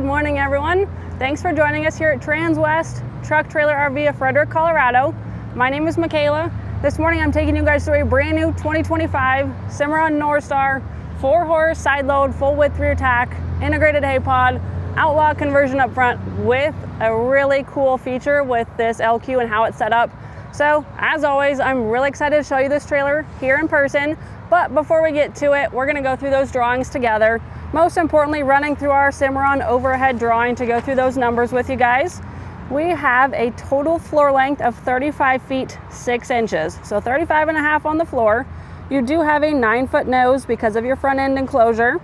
Good morning, everyone. Thanks for joining us here at Transwest Truck Trailer RV of Frederick, Colorado. My name is Michaela. This morning I'm taking you guys through a brand new 2025 Cimarron Norstar 4-horse side load, full width rear tack, integrated hay pod, Outlaw conversion up front with a really cool feature with this LQ and how it's set up. So as always, I'm really excited to show you this trailer here in person. But before we get to it, we're gonna go through those drawings together. Most importantly, running through our Ciamrron overhead drawing to go through those numbers with you guys. We have a total floor length of 35 feet 6 inches. So 35 and a half on the floor. You do have a 9-foot nose because of your front end enclosure.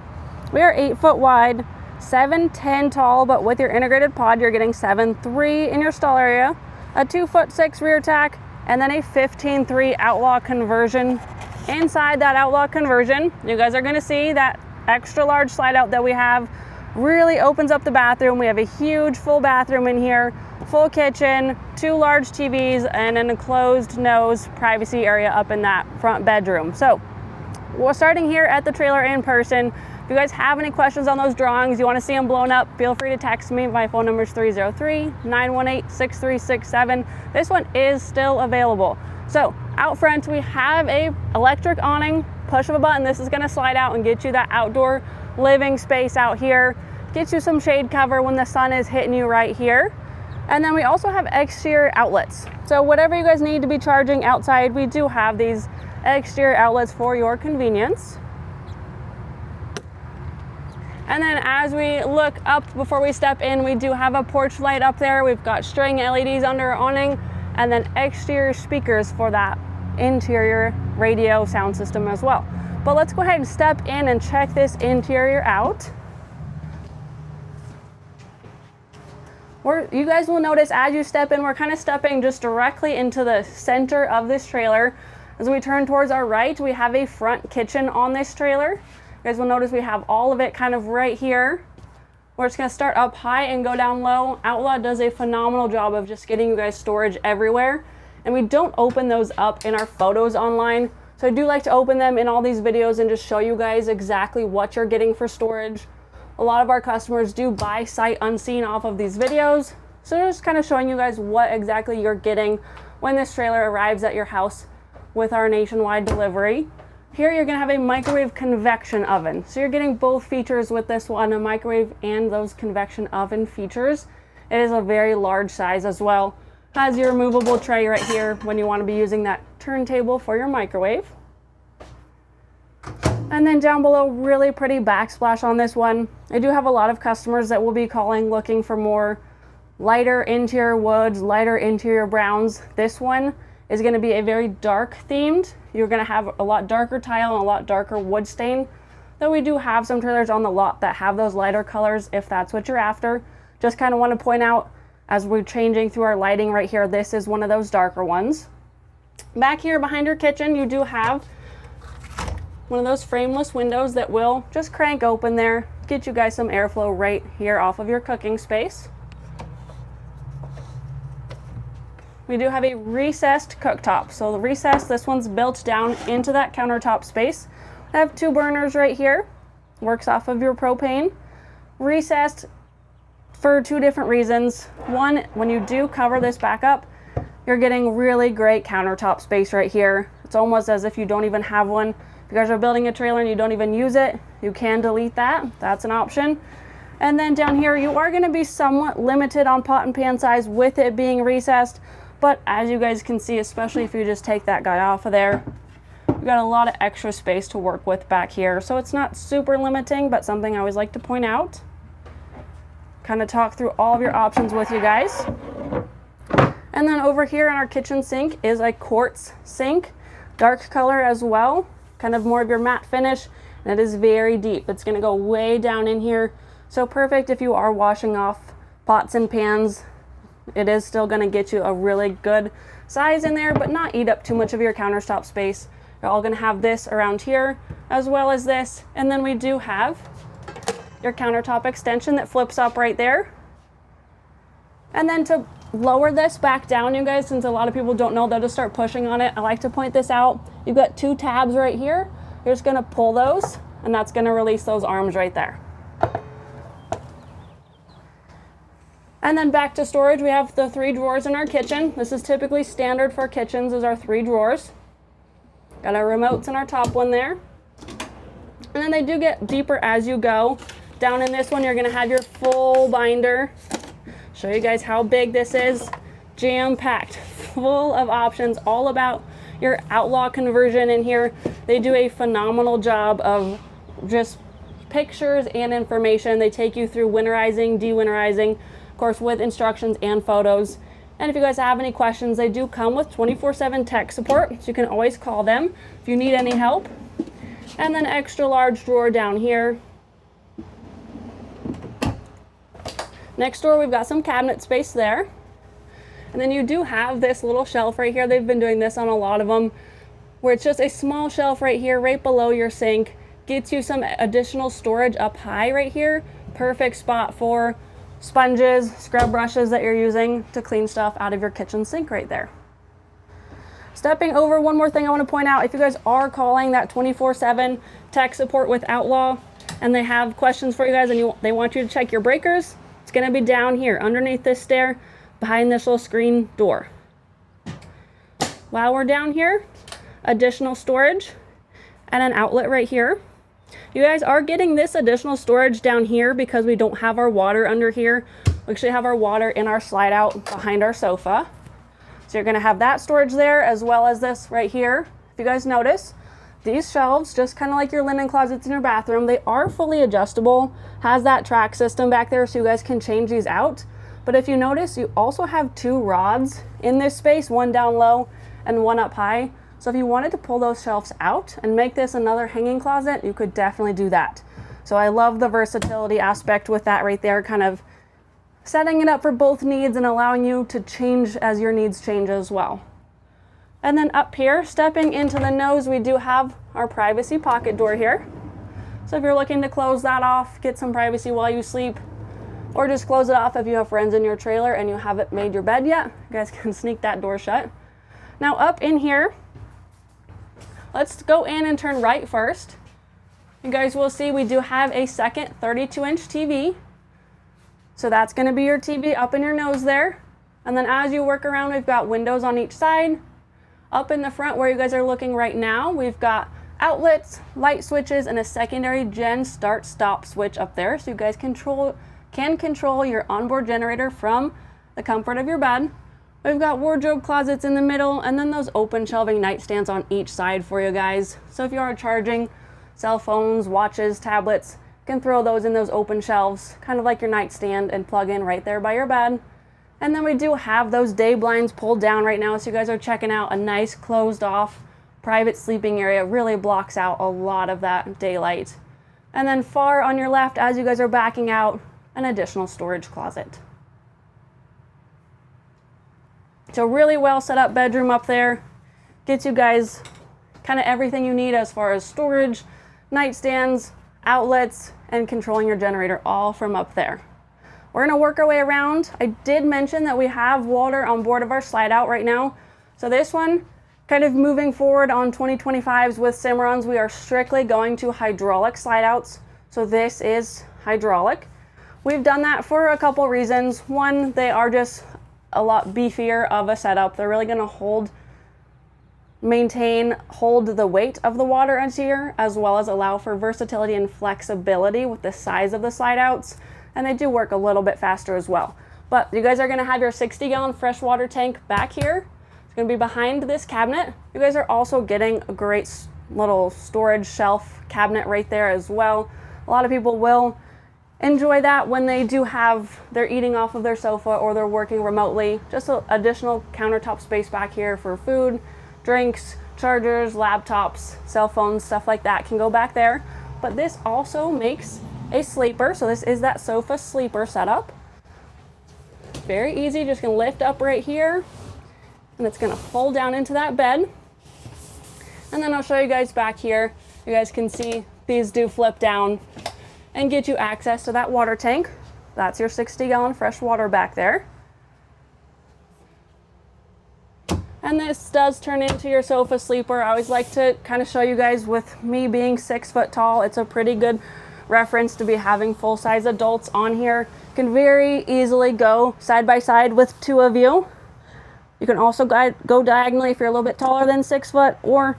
We are 8 foot wide, 7'10" tall, but with your integrated pod, you're getting 7'3" in your stall area, a 2'6" rear tack, and then a 15'3" Outlaw conversion. Inside that Outlaw conversion, you guys are gonna see that extra large slide out that we have really opens up the bathroom. We have a huge full bathroom in here, full kitchen, 2 large TVs, and an enclosed nose privacy area up in that front bedroom. So we're starting here at the trailer in person. If you guys have any questions on those drawings, you want to see them blown up, feel free to text me. My phone number is 303-918-6367. This one is still available. So out front, we have a electric awning, push of a button. This is going to slide out and get you that outdoor living space out here. Get you some shade cover when the sun is hitting you right here. And then we also have exterior outlets. So whatever you guys need to be charging outside, we do have these exterior outlets for your convenience. And then as we look up before we step in, we do have a porch light up there. We've got string LEDs under our awning, and then exterior speakers for that interior radio sound system as well. But let's go ahead and step in and check this interior out. You guys will notice as you step in, we're kind of stepping just directly into the center of this trailer. As we turn towards our right, we have a front kitchen on this trailer. You guys will notice we have all of it kind of right here. We're just gonna start up high and go down low. Outlaw does a phenomenal job of just getting you guys storage everywhere. And we don't open those up in our photos online. So I do like to open them in all these videos and just show you guys exactly what you're getting for storage. A lot of our customers do buy sight unseen off of these videos. So just kind of showing you guys what exactly you're getting when this trailer arrives at your house with our nationwide delivery. Here you're gonna have a microwave convection oven. So you're getting both features with this one, a microwave and those convection oven features. It is a very large size as well. Has your removable tray right here when you wanna be using that turntable for your microwave. And then down below, really pretty backsplash on this one. I do have a lot of customers that will be calling looking for more lighter interior woods, lighter interior browns. This one is going to be a very dark themed. You're going to have a lot darker tile and a lot darker wood stain. Though we do have some trailers on the lot that have those lighter colors if that's what you're after. Just kind of want to point out as we're changing through our lighting right here, this is one of those darker ones. Back here behind your kitchen, you do have one of those frameless windows that will just crank open there, get you guys some airflow right here off of your cooking space. We do have a recessed cooktop. So the recessed, this one's built down into that countertop space. I have 2 burners right here. Works off of your propane. Recessed for 2 different reasons. One, when you do cover this back up, you're getting really great countertop space right here. It's almost as if you don't even have one. If you guys are building a trailer and you don't even use it, you can delete that. That's an option. And then down here, you are gonna be somewhat limited on pot and pan size with it being recessed. But as you guys can see, especially if you just take that guy off of there, you've got a lot of extra space to work with back here. So it's not super limiting, but something I always like to point out. Kind of talk through all of your options with you guys. And then over here in our kitchen sink is a quartz sink, dark color as well, kind of more of your matte finish, and it is very deep. It's gonna go way down in here. So perfect if you are washing off pots and pans. It is still going to get you a really good size in there, but not eat up too much of your countertop space. You're all going to have this around here as well as this. And then we do have your countertop extension that flips up right there. And then to lower this back down, you guys, since a lot of people don't know, they'll just start pushing on it. I like to point this out. You've got 2 tabs right here. You're just going to pull those, and that's going to release those arms right there. And then back to storage, we have the 3 drawers in our kitchen. This is typically standard for kitchens, is our 3 drawers. Got our remotes in our top one there. And then they do get deeper as you go. Down in this one, you're gonna have your full binder. Show you guys how big this is. Jam-packed, full of options, all about your Outlaw conversion in here. They do a phenomenal job of just pictures and information. They take you through winterizing, de-winterizing, of course with instructions and photos. And if you guys have any questions, they do come with 24/7 tech support, so you can always call them if you need any help. And then extra large drawer down here. Next door, we've got some cabinet space there. And then you do have this little shelf right here. They've been doing this on a lot of them, where it's just a small shelf right here, right below your sink. Gets you some additional storage up high right here. Perfect spot for sponges, scrub brushes that you're using to clean stuff out of your kitchen sink right there. Stepping over, one more thing I want to point out. If you guys are calling that 24/7 tech support with Outlaw, and they have questions for you guys, and they want you to check your breakers, it's going to be down here underneath this stair, behind this little screen door. While we're down here, additional storage and an outlet right here. You guys are getting this additional storage down here because we don't have our water under here. We actually have our water in our slide out behind our sofa. So you're gonna have that storage there, as well as this right here. If you guys notice, these shelves, just kind of like your linen closets in your bathroom, they are fully adjustable, has that track system back there so you guys can change these out. But if you notice, you also have 2 rods in this space, one down low and one up high. So if you wanted to pull those shelves out and make this another hanging closet, you could definitely do that. So I love the versatility aspect with that right there, kind of setting it up for both needs and allowing you to change as your needs change as well. And then up here, stepping into the nose, we do have our privacy pocket door here. So if you're looking to close that off, get some privacy while you sleep, or just close it off if you have friends in your trailer and you haven't made your bed yet, you guys can sneak that door shut. Now up in here, let's go in and turn right first. You guys will see we do have a second 32-inch TV. So that's going to be your TV up in your nose there. And then as you work around, we've got windows on each side. Up in the front where you guys are looking right now, we've got outlets, light switches, and a secondary gen start-stop switch up there. So you guys can control your onboard generator from the comfort of your bed. We've got wardrobe closets in the middle, and then those open shelving nightstands on each side for you guys. So if you are charging cell phones, watches, tablets, you can throw those in those open shelves, kind of like your nightstand, and plug in right there by your bed. And then we do have those day blinds pulled down right now, so you guys are checking out a nice closed off private sleeping area. Really blocks out a lot of that daylight. And then far on your left, as you guys are backing out, an additional storage closet. So really well set up bedroom up there. Gets you guys kind of everything you need as far as storage, nightstands, outlets, and controlling your generator all from up there. We're gonna work our way around. I did mention that we have water on board of our slide out right now. So this one, kind of moving forward on 2025s with Cimarrons, we are strictly going to hydraulic slide outs. So this is hydraulic. We've done that for a couple reasons. One, they are just a lot beefier of a setup. They're really gonna hold the weight of the water into here, as well as allow for versatility and flexibility with the size of the slide outs. And they do work a little bit faster as well. But you guys are gonna have your 60-gallon freshwater tank back here. It's gonna be behind this cabinet. You guys are also getting a great little storage shelf cabinet right there as well. A lot of people will enjoy that when they do have, they're eating off of their sofa or they're working remotely. Just an additional countertop space back here for food, drinks, chargers, laptops, cell phones, stuff like that can go back there. But this also makes a sleeper. So this is that sofa sleeper setup. Very easy, just gonna lift up right here and it's gonna fold down into that bed. And then I'll show you guys back here. You guys can see these do flip down and get you access to that water tank. That's your 60-gallon fresh water back there. And this does turn into your sofa sleeper. I always like to kind of show you guys, with me being 6 foot tall, it's a pretty good reference to be having full-size adults on here. can very easily go side by side with 2 of you. You can also go diagonally if you're a little bit taller than 6 foot, or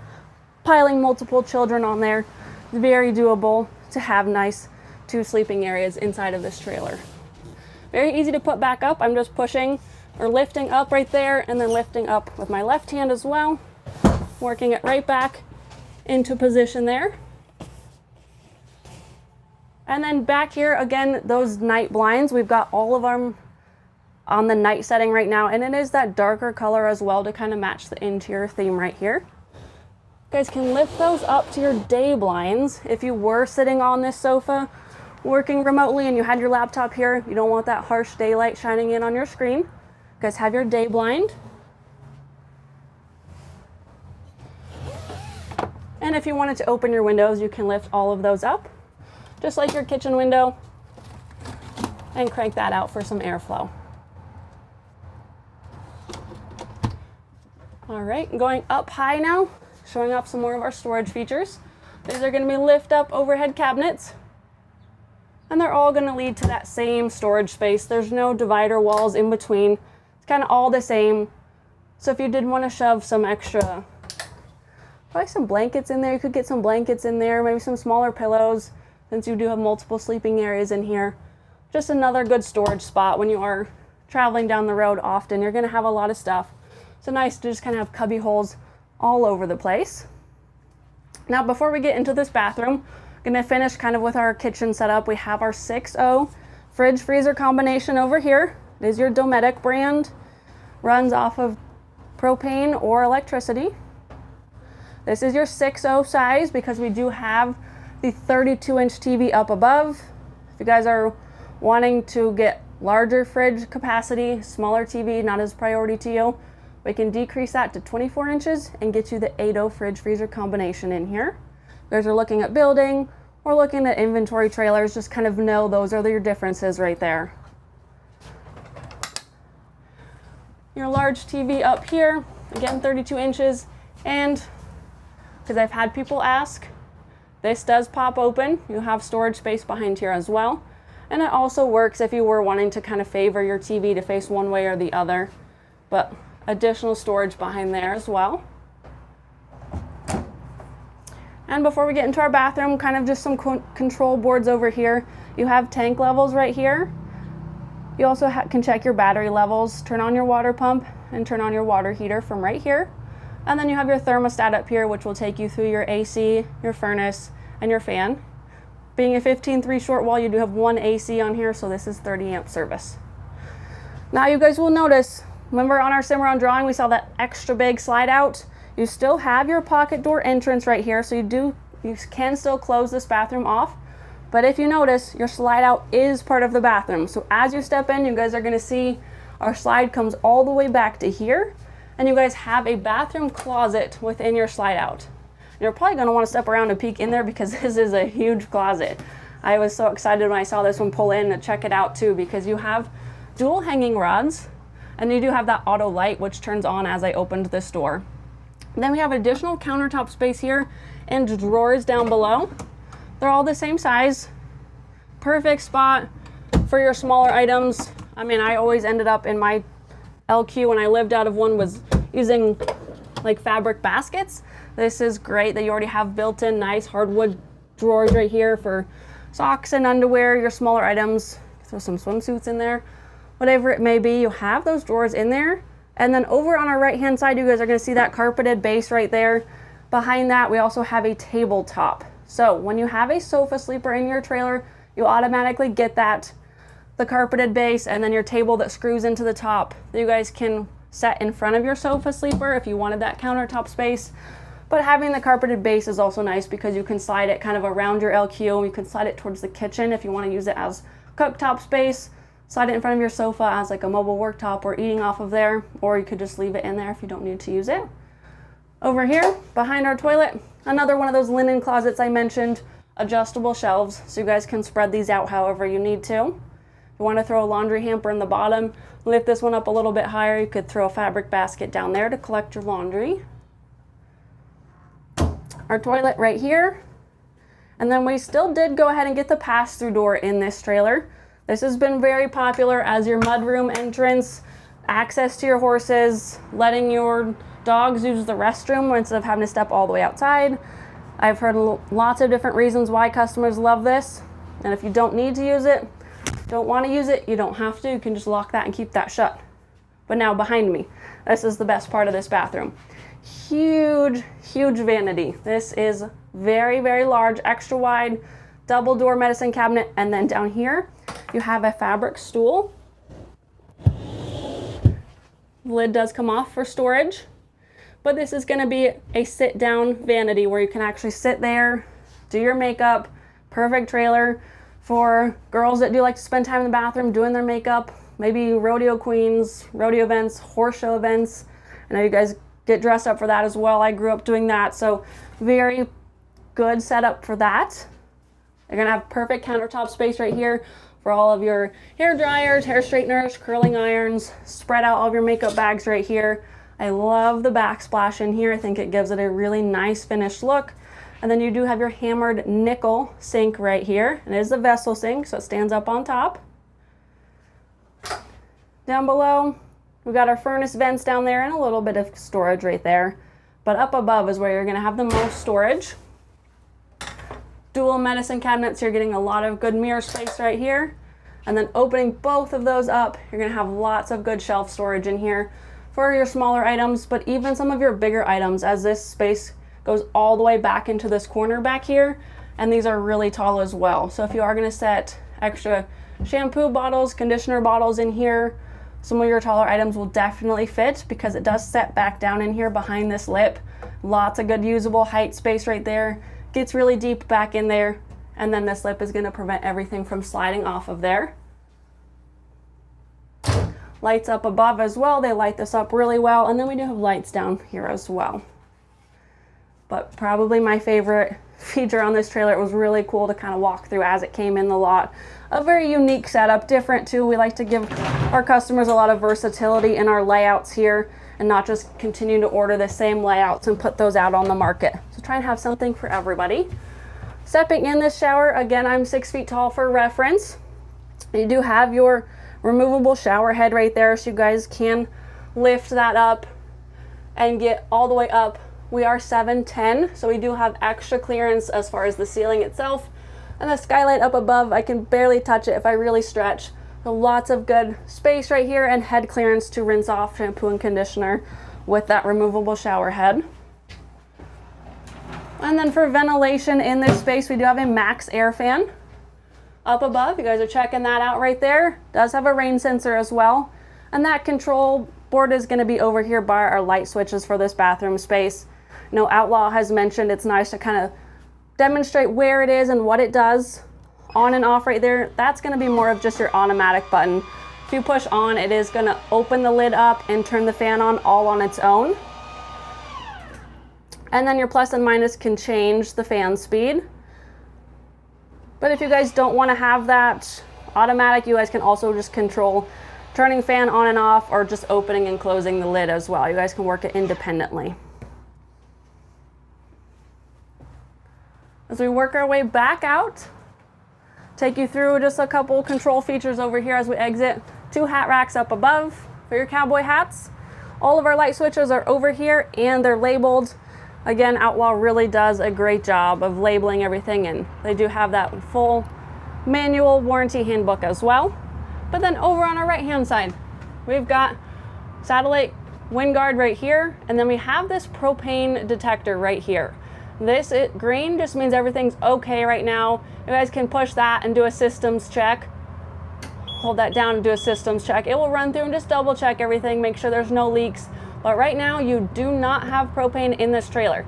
piling multiple children on there. It's very doable to have nice 2 sleeping areas inside of this trailer. Very easy to put back up. I'm just pushing or lifting up right there, and then lifting up with my left hand as well, working it right back into position there. And then back here, again, those night blinds, we've got all of them on the night setting right now, and it is that darker color as well to kind of match the interior theme right here. You guys can lift those up to your day blinds. If you were sitting on this sofa working remotely and you had your laptop here, you don't want that harsh daylight shining in on your screen. You guys have your day blind. And if you wanted to open your windows, you can lift all of those up, just like your kitchen window, and crank that out for some airflow. All right, going up high now, showing up some more of our storage features. These are going to be lift up overhead cabinets, and they're all going to lead to that same storage space. There's no divider walls in between. It's kind of all the same. So if you did want to shove some extra, probably some blankets in there, you could get some blankets in there, maybe some smaller pillows, since you do have multiple sleeping areas in here. Just another good storage spot when you are traveling down the road often. You're going to have a lot of stuff. So nice to just kind of have cubby holes all over the place. Now, before we get into this bathroom, I'm going to finish kind of with our kitchen setup. We have our 6.0 fridge freezer combination over here. It is your Dometic brand. Runs off of propane or electricity. This is your 6.0 size because we do have the 32-inch TV up above. If you guys are wanting to get larger fridge capacity, smaller TV, not as priority to you, we can decrease that to 24 inches and get you the 8.0 fridge freezer combination in here. If you guys are looking at building or looking at inventory trailers, just kind of know those are your differences right there. Your large TV up here, again 32 inches, and because I've had people ask, this does pop open. You have storage space behind here as well. And it also works if you were wanting to kind of favor your TV to face one way or the other, but additional storage behind there as well. And before we get into our bathroom, kind of just some control boards over here. You have tank levels right here. You also can check your battery levels, turn on your water pump, and turn on your water heater from right here. And then you have your thermostat up here, which will take you through your AC, your furnace, and your fan. Being a 15.3 short wall, you do have 1 AC on here, so this is 30 amp service. Now you guys will notice, remember on our Cimarron drawing, we saw that extra big slide out. You still have your pocket door entrance right here, so you can still close this bathroom off. But if you notice, your slide out is part of the bathroom. So as you step in, you guys are gonna see our slide comes all the way back to here, and you guys have a bathroom closet within your slide out. You're probably gonna wanna step around and peek in there because this is a huge closet. I was so excited when I saw this one pull in to check it out too, because you have dual hanging rods, and you do have that auto light, which turns on as I opened this door. Then we have additional countertop space here and drawers down below. They're all the same size. Perfect spot for your smaller items. I mean, I always ended up in my LQ when I lived out of one was using like fabric baskets. This is great that you already have built-in nice hardwood drawers right here for socks and underwear, your smaller items. Throw some swimsuits in there, whatever it may be. You have those drawers in there. And then over on our right-hand side, you guys are gonna see that carpeted base right there. Behind that, we also have a tabletop. So when you have a sofa sleeper in your trailer, you automatically get that, the carpeted base, and then your table that screws into the top that you guys can set in front of your sofa sleeper if you wanted that countertop space. But having the carpeted base is also nice because you can slide it kind of around your LQ. You can slide it towards the kitchen if you want to use it as cooktop space. Slide it in front of your sofa as like a mobile worktop or eating off of there, or you could just leave it in there if you don't need to use it. Over here, behind our toilet, another one of those linen closets I mentioned, adjustable shelves, so you guys can spread these out however you need to. If you want to throw a laundry hamper in the bottom, lift this one up a little bit higher, you could throw a fabric basket down there to collect your laundry. Our toilet right here, and then we still did go ahead and get the pass-through door in this trailer. This has been very popular as your mudroom entrance, access to your horses, letting your dogs use the restroom instead of having to step all the way outside. I've heard lots of different reasons why customers love this. And if you don't need to use it, don't want to use it, you don't have to. You can just lock that and keep that shut. But now behind me, this is the best part of this bathroom. Huge, huge vanity. This is very, very large, extra wide, double door medicine cabinet. And then down here, you have a fabric stool. The lid does come off for storage, but this is going to be a sit down vanity where you can actually sit there, do your makeup. Perfect trailer for girls that do like to spend time in the bathroom doing their makeup, maybe rodeo queens, rodeo events, horse show events. I know you guys get dressed up for that as well. I grew up doing that, so very good setup for that. You're gonna have perfect countertop space right here for all of your hair dryers, hair straighteners, curling irons. Spread out all of your makeup bags right here. I love the backsplash in here. I think it gives it a really nice finished look. And then you do have your hammered nickel sink right here. And it is a vessel sink, so it stands up on top. Down below, we've got our furnace vents down there and a little bit of storage right there. But up above is where you're gonna have the most storage. Dual medicine cabinets, you're getting a lot of good mirror space right here. And then opening both of those up, you're gonna have lots of good shelf storage in here for your smaller items, but even some of your bigger items, as this space goes all the way back into this corner back here. And these are really tall as well. So if you are gonna set extra shampoo bottles, conditioner bottles in here, some of your taller items will definitely fit because it does set back down in here behind this lip. Lots of good usable height space right there. Gets really deep back in there. And then this lip is gonna prevent everything from sliding off of there. Lights up above as well. They light this up really well. And then we do have lights down here as well. But probably my favorite feature on this trailer, it was really cool to kind of walk through as it came in the lot. A very unique setup, different too. We like to give our customers a lot of versatility in our layouts here and not just continue to order the same layouts and put those out on the market. So try and have something for everybody. Stepping in this shower, again, I'm 6 feet tall for reference. You do have your removable shower head right there, so you guys can lift that up and get all the way up. We are 7'10", so we do have extra clearance as far as the ceiling itself. And the skylight up above, I can barely touch it if I really stretch. So lots of good space right here and head clearance to rinse off shampoo and conditioner with that removable shower head. And then for ventilation in this space, we do have a max air fan. Up above, you guys are checking that out right there. Does have a rain sensor as well. And that control board is gonna be over here by our light switches for this bathroom space. You know, Outlaw has mentioned it's nice to kind of demonstrate where it is and what it does. On and off right there, that's gonna be more of just your automatic button. If you push on, it is gonna open the lid up and turn the fan on all on its own. And then your plus and minus can change the fan speed. But if you guys don't wanna have that automatic, you guys can also just control turning fan on and off or just opening and closing the lid as well. You guys can work it independently. As we work our way back out, take you through just a couple control features over here as we exit. 2 hat racks up above for your cowboy hats. All of our light switches are over here and they're labeled. Again, Outlaw really does a great job of labeling everything, and they do have that full manual warranty handbook as well. But then over on our right hand side, we've got satellite wind guard right here, and then we have this propane detector right here. This green just means everything's okay right now. You guys can push that and do a systems check. Hold that down and do a systems check. It will run through and just double check everything, make sure there's no leaks. But right now you do not have propane in this trailer.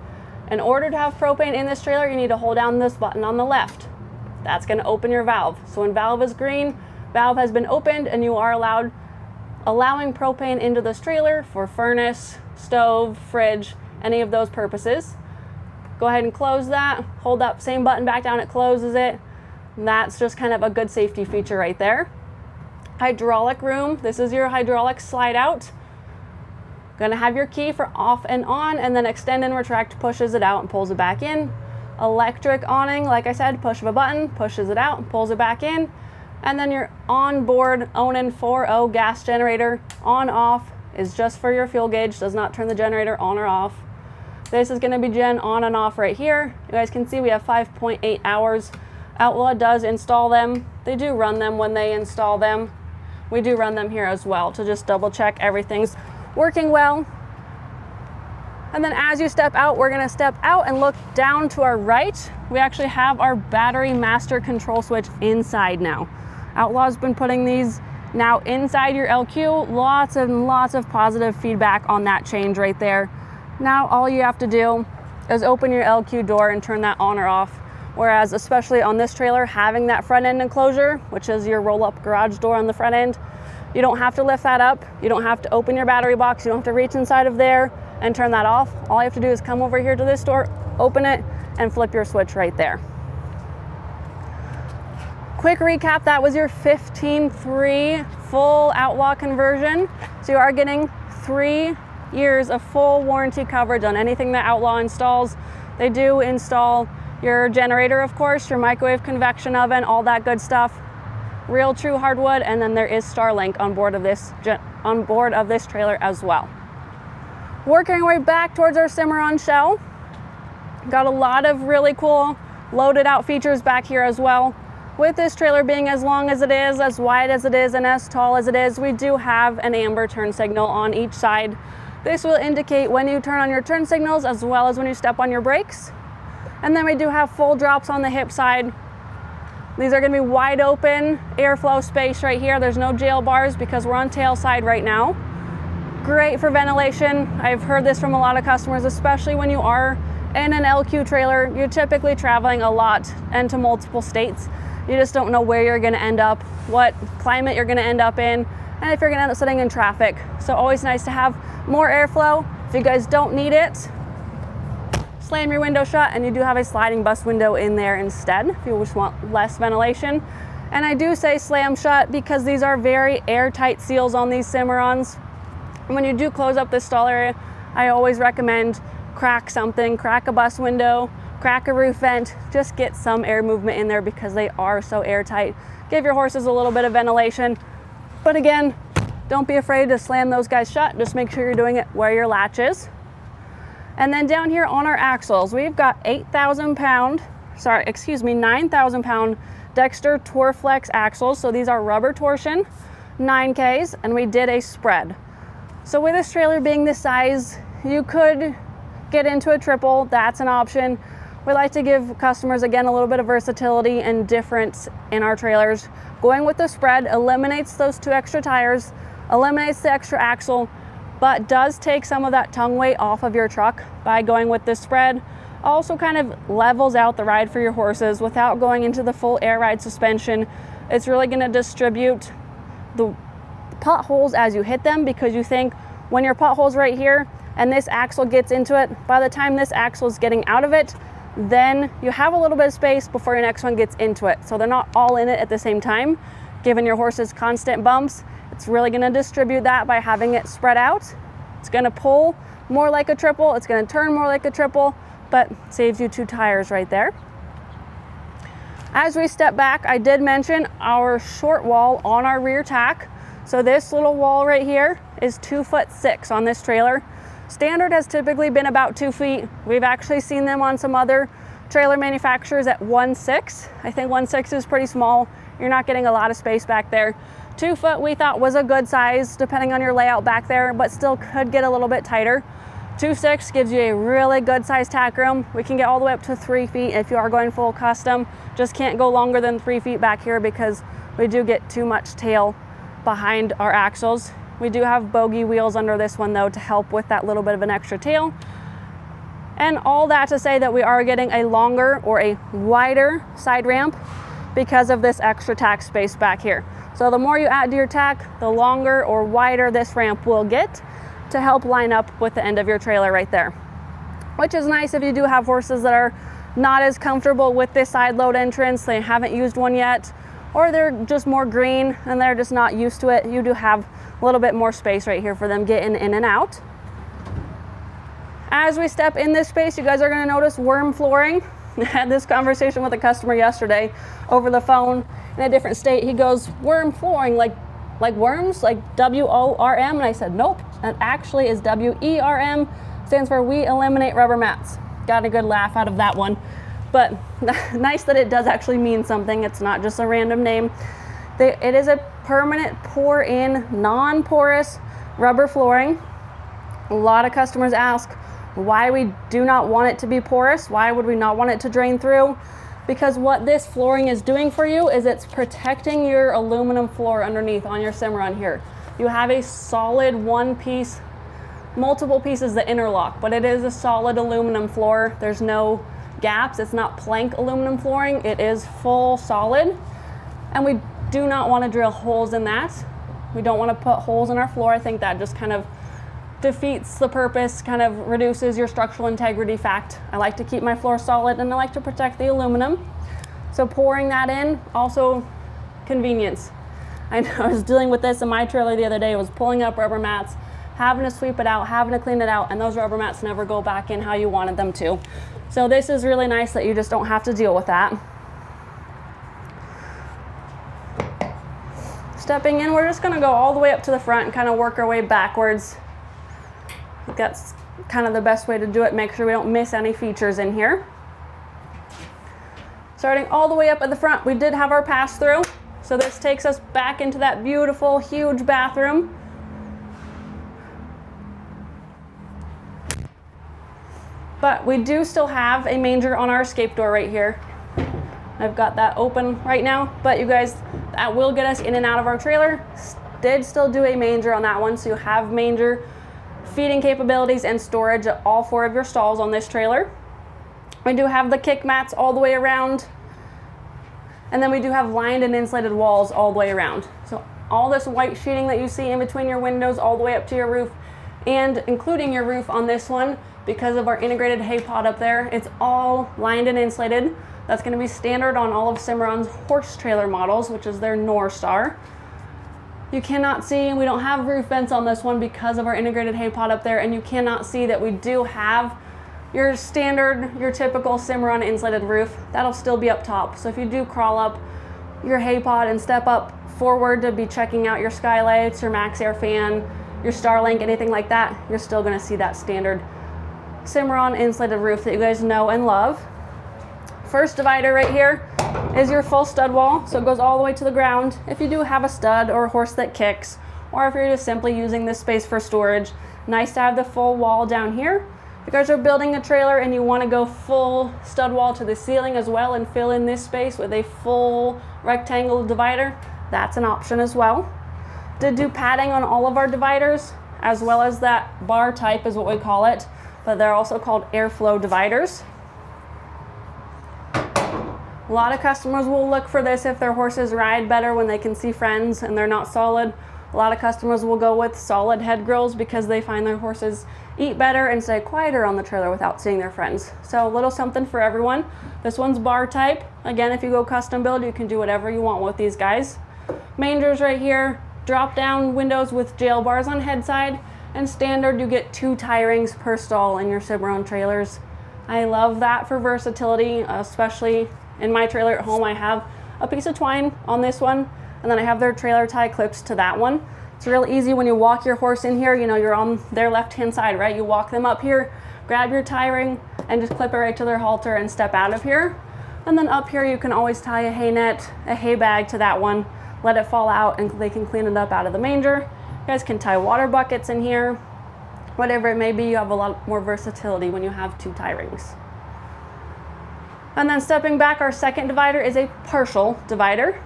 In order to have propane in this trailer, you need to hold down this button on the left. That's gonna open your valve. So when valve is green, valve has been opened and you are allowing propane into this trailer for furnace, stove, fridge, any of those purposes. Go ahead and close that, hold that same button back down, it closes it. And that's just kind of a good safety feature right there. Hydraulic room, this is your hydraulic slide out. Gonna have your key for off and on, and then extend and retract pushes it out and pulls it back in. Electric awning, like I said, push of a button, pushes it out and pulls it back in. And then your onboard Onan 4.0 gas generator on off is just for your fuel gauge, does not turn the generator on or off. This is going to be gen on and off right here. You guys can see we have 5.8 hours. Outlaw does install them. They do run them when they install them. We do run them here as well to just double check everything's working well. And then as you step out, we're going to step out and look down to our right. We actually have our battery master control switch inside now. Outlaw's been putting these now inside your LQ. Lots and lots of positive feedback on that change right there. Now all you have to do is open your LQ door and turn that on or off. Whereas especially on this trailer, having that front end enclosure, which is your roll-up garage door on the front end, you don't have to lift that up. You don't have to open your battery box. You don't have to reach inside of there and turn that off. All you have to do is come over here to this door, open it, and flip your switch right there. Quick recap, that was your 15.3 full Outlaw conversion. So you are getting 3 years of full warranty coverage on anything that Outlaw installs. They do install your generator, of course, your microwave convection oven, all that good stuff. Real true hardwood, and then there is Starlink on board of this trailer as well. Working our way back towards our Cimarron shell. Got a lot of really cool loaded out features back here as well. With this trailer being as long as it is, as wide as it is, and as tall as it is, we do have an amber turn signal on each side. This will indicate when you turn on your turn signals as well as when you step on your brakes. And then we do have full drops on the hip side. These are going to be wide open airflow space right here. There's no jail bars because we're on tail side right now. Great for ventilation. I've heard this from a lot of customers, especially when you are in an LQ trailer. You're typically traveling a lot and to multiple states. You just don't know where you're going to end up, what climate you're going to end up in, and if you're going to end up sitting in traffic. So always nice to have more airflow. If you guys don't need it, slam your window shut, and you do have a sliding bus window in there instead if you just want less ventilation. And I do say slam shut because these are very airtight seals on these Cimarrons. When you do close up this stall area, I always recommend crack something, crack a bus window, crack a roof vent, just get some air movement in there because they are so airtight. Give your horses a little bit of ventilation. But again, don't be afraid to slam those guys shut. Just make sure you're doing it where your latch is. And then down here on our axles, we've got 9,000 pound Dexter Torflex axles. So these are rubber torsion 9Ks, and we did a spread. So with this trailer being this size, you could get into a triple. That's an option. We like to give customers, again, a little bit of versatility and difference in our trailers. Going with the spread eliminates those 2 extra tires, eliminates the extra axle, but does take some of that tongue weight off of your truck by going with this spread. Also kind of levels out the ride for your horses without going into the full air ride suspension. It's really going to distribute the potholes as you hit them, because you think when your pothole's right here and this axle gets into it, by the time this axle is getting out of it, then you have a little bit of space before your next one gets into it. So they're not all in it at the same time, giving your horses constant bumps. It's really going to distribute that by having it spread out. It's going to pull more like a triple. It's going to turn more like a triple, but saves you 2 tires right there. As we step back, I did mention our short wall on our rear tack. So this little wall right here is 2'6" on this trailer. Standard has typically been about 2 feet. We've actually seen them on some other trailer manufacturers at 1'6". I think 1'6" is pretty small. You're not getting a lot of space back there. 2 foot we thought was a good size depending on your layout back there, but still could get a little bit tighter. 2'6" gives you a really good size tack room. We can get all the way up to 3 feet if you are going full custom. Just can't go longer than 3 feet back here because we do get too much tail behind our axles. We do have bogey wheels under this one though to help with that little bit of an extra tail. And all that to say that we are getting a longer or a wider side ramp because of this extra tack space back here. So the more you add to your tack, the longer or wider this ramp will get to help line up with the end of your trailer right there. Which is nice if you do have horses that are not as comfortable with this side load entrance, they haven't used one yet, or they're just more green and they're just not used to it. You do have a little bit more space right here for them getting in and out. As we step in this space, you guys are going to notice Werm flooring. I had this conversation with a customer yesterday over the phone in a different state. He goes, Werm flooring, like worms, like W-O-R-M? And I said, nope, that actually is W-E-R-M, stands for We Eliminate Rubber Mats. Got a good laugh out of that one. But nice that it does actually mean something. It's not just a random name. It is a permanent pour-in, non-porous rubber flooring. A lot of customers ask why we do not want it to be porous. Why would we not want it to drain through? Because what this flooring is doing for you is it's protecting your aluminum floor underneath on your Cimarron here. You have a solid one piece, multiple pieces that interlock, but it is a solid aluminum floor. There's no gaps. It's not plank aluminum flooring. It is full solid, and we do not want to drill holes in that. We don't want to put holes in our floor. I think that just kind of defeats the purpose, kind of reduces your structural integrity fact. I like to keep my floor solid, and I like to protect the aluminum. So pouring that in, also convenience. I know I was dealing with this in my trailer the other day. I was pulling up rubber mats, having to sweep it out, having to clean it out, and those rubber mats never go back in how you wanted them to. So this is really nice that you just don't have to deal with that. Stepping in, we're just gonna go all the way up to the front and kind of work our way backwards. I think that's kind of the best way to do it. Make sure we don't miss any features in here. Starting all the way up at the front, we did have our pass through. So this takes us back into that beautiful, huge bathroom. But we do still have a manger on our escape door right here. I've got that open right now, but you guys, that will get us in and out of our trailer. Did still do a manger on that one, so you have manger feeding capabilities and storage at all 4 of your stalls on this trailer. We do have the kick mats all the way around, and then we do have lined and insulated walls all the way around. So all this white sheeting that you see in between your windows all the way up to your roof, and including your roof on this one, because of our integrated hay pod up there, it's all lined and insulated. That's going to be standard on all of Cimarron's horse trailer models, which is their Norstar. You cannot see, we don't have roof vents on this one because of our integrated hay pod up there, and you cannot see that we do have your standard, your typical Cimarron insulated roof. That'll still be up top. So if you do crawl up your hay pod and step up forward to be checking out your skylights, your max air fan, your Starlink, anything like that, you're still going to see that standard Cimarron insulated roof that you guys know and love. First divider right here is your full stud wall, so it goes all the way to the ground. If you do have a stud or a horse that kicks, or if you're just simply using this space for storage, nice to have the full wall down here. If you guys are building a trailer and you want to go full stud wall to the ceiling as well and fill in this space with a full rectangle divider, that's an option as well. Did do padding on all of our dividers, as well as that bar type is what we call it, but they're also called airflow dividers. A lot of customers will look for this if their horses ride better when they can see friends and they're not solid. A lot of customers will go with solid head grills because they find their horses eat better and stay quieter on the trailer without seeing their friends. So a little something for everyone. This one's bar type. Again, if you go custom build, you can do whatever you want with these guys. Mangers right here, drop down windows with jail bars on head side, and standard you get 2 tie rings per stall in your Cimarron trailers. I love that for versatility, especially in my trailer at home. I have a piece of twine on this one, and then I have their trailer tie clips to that one. It's real easy when you walk your horse in here, you know, you're on their left-hand side, right? You walk them up here, grab your tie ring, and just clip it right to their halter and step out of here. And then up here, you can always tie a hay net, a hay bag to that one, let it fall out, and they can clean it up out of the manger. You guys can tie water buckets in here. Whatever it may be, you have a lot more versatility when you have 2 tie rings. And then stepping back, our second divider is a partial divider.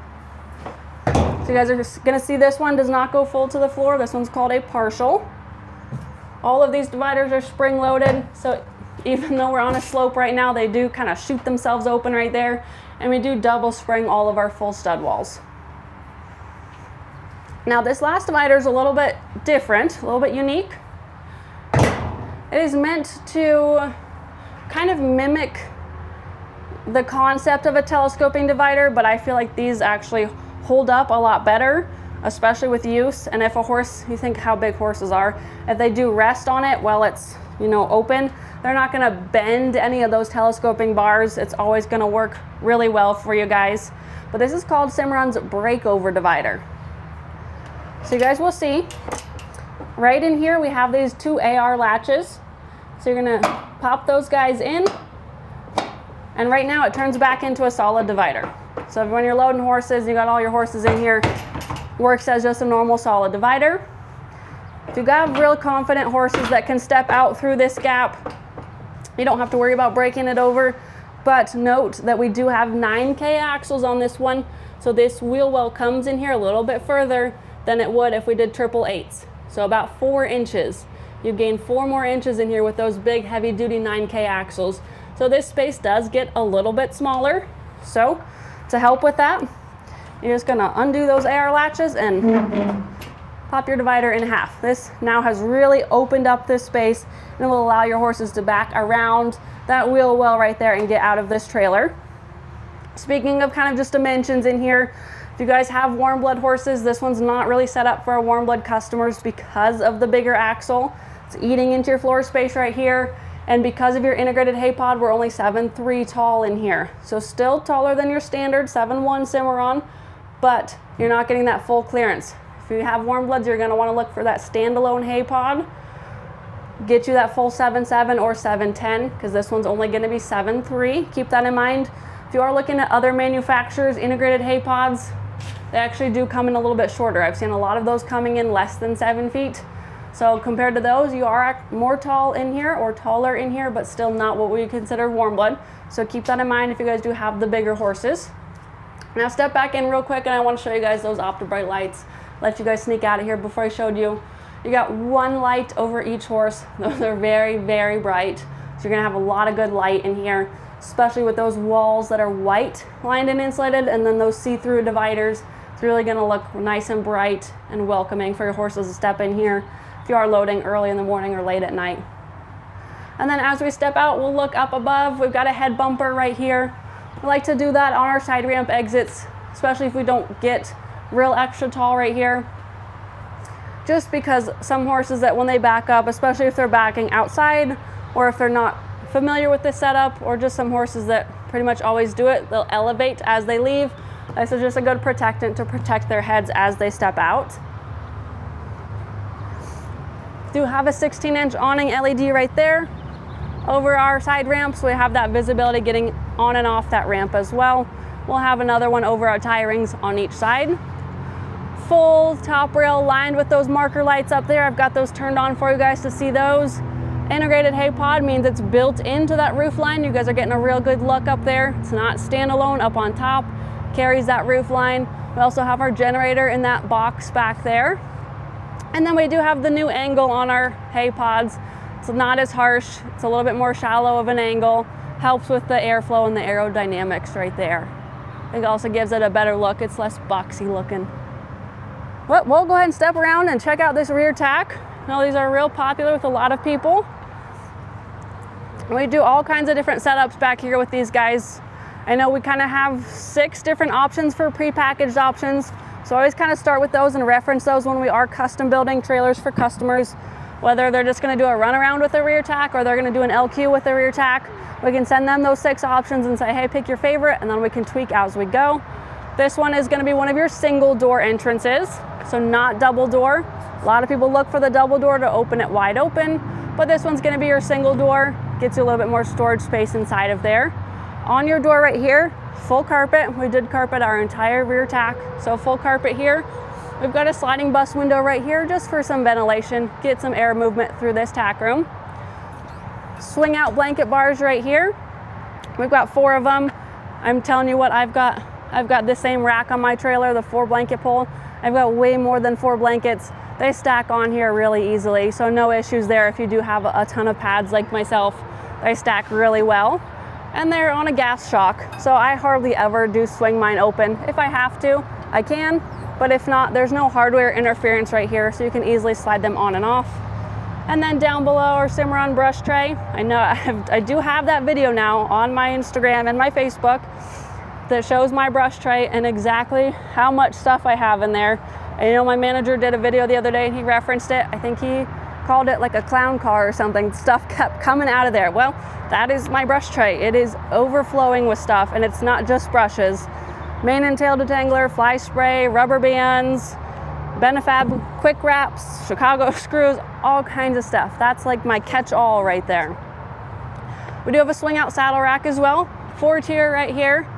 So you guys are just gonna see this one does not go full to the floor. This one's called a partial. All of these dividers are spring loaded, so even though we're on a slope right now, they do kind of shoot themselves open right there, and we do double spring all of our full stud walls. Now this last divider is a little bit different, a little bit unique. It is meant to kind of mimic the concept of a telescoping divider, but I feel like these actually hold up a lot better, especially with use. And if a horse, you think how big horses are, if they do rest on it while it's you know, open, they're not gonna bend any of those telescoping bars. It's always gonna work really well for you guys. But this is called Cimarron's breakover divider. So you guys will see, right in here we have these 2 AR latches. So you're gonna pop those guys in, and right now it turns back into a solid divider. So when you're loading horses, you got all your horses in here, works as just a normal solid divider. If you've got real confident horses that can step out through this gap, you don't have to worry about breaking it over. But note that we do have 9K axles on this one, so this wheel well comes in here a little bit further than it would if we did 888s. So about 4 inches. You gain 4 more inches in here with those big heavy duty 9K axles. So this space does get a little bit smaller. So to help with that, you're just gonna undo those AR latches and pop your divider in half. This now has really opened up this space and it will allow your horses to back around that wheel well right there and get out of this trailer. Speaking of kind of just dimensions in here, if you guys have warm blood horses, this one's not really set up for our warm blood customers because of the bigger axle. It's eating into your floor space right here. And because of your integrated hay pod, we're only 7'3" tall in here. So still taller than your standard 7'1" Cimarron, but you're not getting that full clearance. If you have warm bloods, you're gonna wanna look for that standalone hay pod. Get you that full 7'7" or 7'10", because this one's only gonna be 7'3". Keep that in mind. If you are looking at other manufacturers' integrated hay pods, they actually do come in a little bit shorter. I've seen a lot of those coming in less than 7 feet. So compared to those, you are more tall in here or taller in here, but still not what we consider warm blood. So keep that in mind if you guys do have the bigger horses. Now step back in real quick and I want to show you guys those OptiBrite lights. Let you guys sneak out of here before I showed you. You got 1 light over each horse. Those are very, very bright. So you're gonna have a lot of good light in here, especially with those walls that are white lined and insulated, and then those see-through dividers. It's really gonna look nice and bright and welcoming for your horses to step in here if you are loading early in the morning or late at night. And then as we step out, we'll look up above. We've got a head bumper right here. We like to do that on our side ramp exits, especially if we don't get real extra tall right here. Just because some horses that when they back up, especially if they're backing outside or if they're not familiar with this setup, or just some horses that pretty much always do it, they'll elevate as they leave. This is just a good protectant to protect their heads as they step out. Do have a 16-inch awning LED right there over our side ramps. So we have that visibility getting on and off that ramp as well. We'll have another one over our tie rings on each side. Full top rail lined with those marker lights up there. I've got those turned on for you guys to see those. Integrated hay pod means it's built into that roof line. You guys are getting a real good look up there. It's not standalone up on top, carries that roof line. We also have our generator in that box back there. And then we do have the new angle on our hay pods. It's not as harsh. It's a little bit more shallow of an angle. Helps with the airflow and the aerodynamics right there. I think it also gives it a better look. It's less boxy looking. But we'll go ahead and step around and check out this rear tack. Now these are real popular with a lot of people. We do all kinds of different setups back here with these guys. I know we kind of have 6 different options for prepackaged options. So I always kind of start with those and reference those when we are custom building trailers for customers, whether they're just going to do a runaround with a rear tack or they're going to do an LQ with a rear tack. We can send them those 6 options and say, hey, pick your favorite, and then we can tweak as we go. This one is going to be one of your single door entrances, so not double door. A lot of people look for the double door to open it wide open, but this one's going to be your single door. Gets you a little bit more storage space inside of there. On your door right here, full carpet. We did carpet our entire rear tack, so full carpet here. We've got a sliding bus window right here just for some ventilation, get some air movement through this tack room. Swing out blanket bars right here. We've got 4 of them. I'm telling you what, I've got the same rack on my trailer, the 4 blanket pole. I've got way more than 4 blankets. They stack on here really easily, so no issues there if you do have a ton of pads like myself. They stack really well. And they're on a gas shock, so I hardly ever do swing mine open. If I have to, I can, but if not, there's no hardware interference right here, so you can easily slide them on and off. And then down below our Cimarron brush tray, I know I do have that video now on my Instagram and my Facebook that shows my brush tray and exactly how much stuff I have in there. I know my manager did a video the other day and he referenced it. I think he called it like a clown car or something. Stuff kept coming out of there. Well, that is my brush tray. It is overflowing with stuff, and it's not just brushes. Mane and tail detangler, fly spray, rubber bands, Benefab quick wraps, Chicago screws, all kinds of stuff. That's like my catch-all right there. We do have a swing out saddle rack as well, 4-tier right here.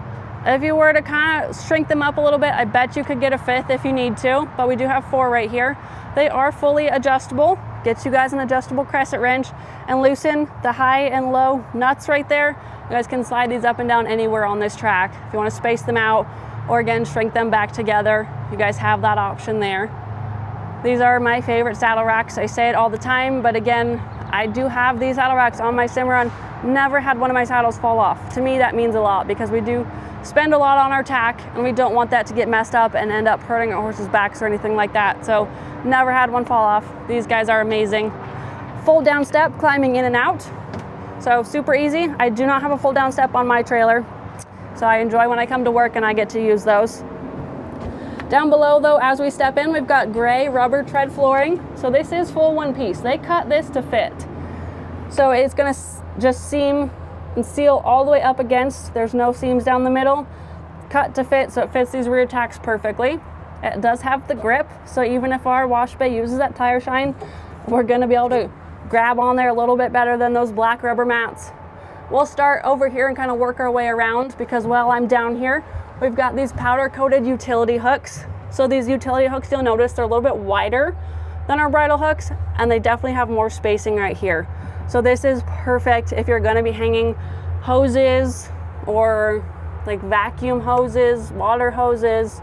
If you were to kind of shrink them up a little bit, I bet you could get a 5th if you need to, but we do have 4 right here. They are fully adjustable. Gets you guys an adjustable crescent wrench and loosen the high and low nuts right there. You guys can slide these up and down anywhere on this track. If you want to space them out or again shrink them back together, you guys have that option there. These are my favorite saddle racks. I say it all the time, but again, I do have these saddle racks on my Cimarron. Never had one of my saddles fall off. To me, that means a lot because we do spend a lot on our tack and we don't want that to get messed up and end up hurting our horses' backs or anything like that. So never had one fall off. These guys are amazing. Fold down step, climbing in and out. So super easy. I do not have a fold down step on my trailer. So I enjoy when I come to work and I get to use those. Down below though, as we step in, we've got gray rubber tread flooring. So this is full one piece. They cut this to fit. So it's gonna just seam and seal all the way up against. There's no seams down the middle. Cut to fit, so it fits these rear tacks perfectly. It does have the grip, so even if our wash bay uses that tire shine, we're gonna be able to grab on there a little bit better than those black rubber mats. We'll start over here and kind of work our way around because while I'm down here, we've got these powder coated utility hooks. So these utility hooks, you'll notice they're a little bit wider than our bridle hooks, and they definitely have more spacing right here. So this is perfect if you're gonna be hanging hoses or like vacuum hoses, water hoses.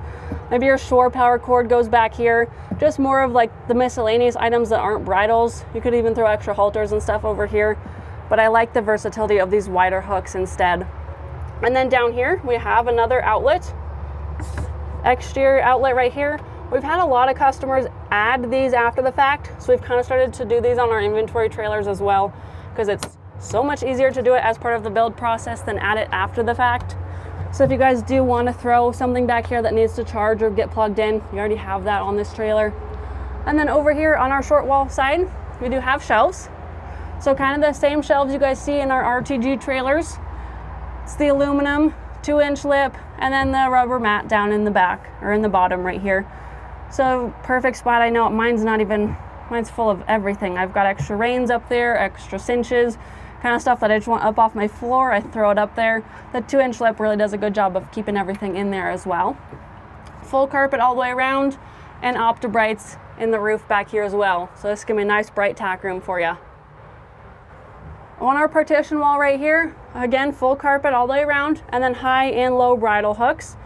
Maybe your shore power cord goes back here. Just more of like the miscellaneous items that aren't bridles. You could even throw extra halters and stuff over here, but I like the versatility of these wider hooks instead. And then down here, we have another outlet, exterior outlet right here. We've had a lot of customers add these after the fact, so we've kind of started to do these on our inventory trailers as well, because it's so much easier to do it as part of the build process than add it after the fact. So if you guys do want to throw something back here that needs to charge or get plugged in, you already have that on this trailer. And then over here on our short wall side, we do have shelves. So kind of the same shelves you guys see in our RTG trailers. It's the aluminum 2-inch lip and then the rubber mat down in the back or in the bottom right here. So perfect spot. I know mine's full of everything. I've got extra reins up there, extra cinches, kind of stuff that I just want up off my floor. I throw it up there. The 2-inch lip really does a good job of keeping everything in there as well. Full carpet all the way around and Opti-Brights in the roof back here as well. So this is gonna be a nice bright tack room for you. On our partition wall right here, again, full carpet all the way around and then high and low bridle hooks.